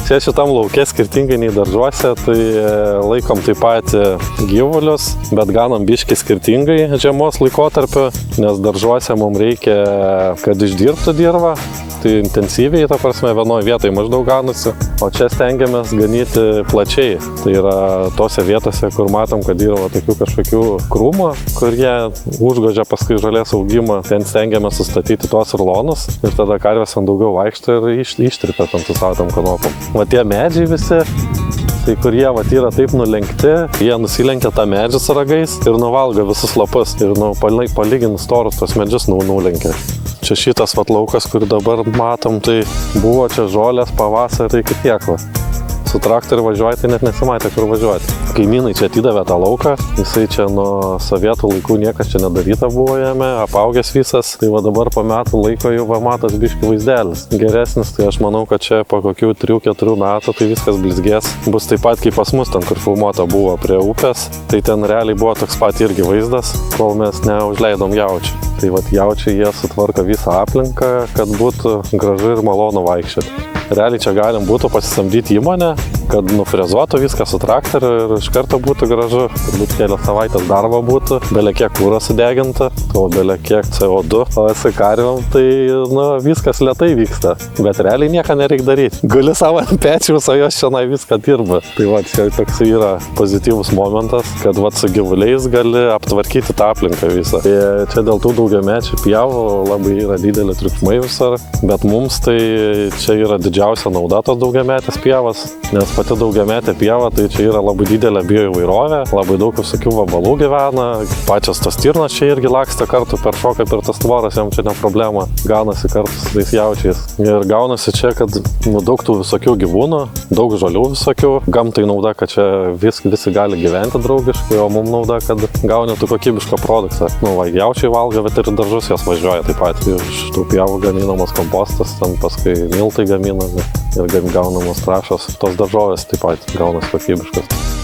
Čia šitam lauke skirtingai nei daržuose, tai laikom taip pat gyvulius, bet ganom biški skirtingai žiemos laikotarpiu, nes daržuose mums reikia, kad išdirbtų dirvą. Tai intensyviai, ta prasme, vienoje vietoje maždaug ganusi, o čia stengiamės ganyti plačiai. Tai yra tose vietose, kur matom, kad yra tokių kažkokių krūmų, kurie užgožia paskui žolės augimą, ten stengiamės sustatyti tuos rulonus ir tada karvės ant daugiau vaikšto ir ištripia tam susautam kanopom. Va tie medžiai visi, tai kur jie yra taip nulenkti, jie nusilenkia tą medžią su ragais ir nuvalgo visus lapus ir palygint storus tos medžius nulenkia. Čia šitas laukas, kur dabar matom, tai buvo čia žolės pavasarį, tai kaip tiek va. Su traktoriu važiuoji, tai net nesimatė, kur važiuoti. Kaimynai čia atidavė tą lauką, jisai čia nuo sovietų laikų niekas čia nedaryta buvo jame, apaugęs visas, tai va dabar po metų laiko jau va matas biški vaizdelis. Geresnis, tai aš manau, kad čia po kokių 3-4 metų tai viskas blizgės. Bus taip pat kaip pas mus ten, kur filmuota buvo prie upės, tai ten realiai buvo toks pat irgi vaizdas, kol mes neužleidom jaučių. Tai vat jaučiai jie sutvarko visą aplinką, kad būtų gražu ir malonu vaikščioti. Realiai čia galim būtų pasisamdyti įmonę, kad nufrezuotų viską su traktoriu ir iš karto būtų gražu. Turbūt kelias savaitės darbo būtų, belekiek kuro sudeginta, o belekiek CO2. O esi karviam, tai viskas lėtai vyksta. Bet realiai nieko nereikia daryti. Guli savo ant pečių, o jos šiandien viską dirba. Tai va, čia toks yra pozityvus momentas, kad va su gyvuliais gali aptvarkyti tą aplinką visą. Tai čia dėl tų daugiamečių pievų labai yra didelė triukšmai visur, bet mums tai čia yra didžiausia nauda tos daugiametės pievas, nes pati daugiametė pieva, tai čia yra labai didelė bioįvairovė, labai daug visokių vabalų gyvena, pačios tos stirnos čia irgi laksta kartu per šoką, per tas tvoras, jam čia ne problema, gaunasi kartu su tais jaučiais. Ir gaunasi čia, kad daug tų visokių gyvūnų, daug žolių visokių, gamtai nauda, kad čia visi gali gyventi draugiškai, o mums nauda, kad gauni tų kokybišką produktą. Jaučiai valgo, bet ir daržus jos važiuoja taip pat. Iš tų pievų gaminamas kompostas, ten paskui miltai gaminami ir gaunamos trąšos. Tos daržovės taip pat gaunasi kokybiškas.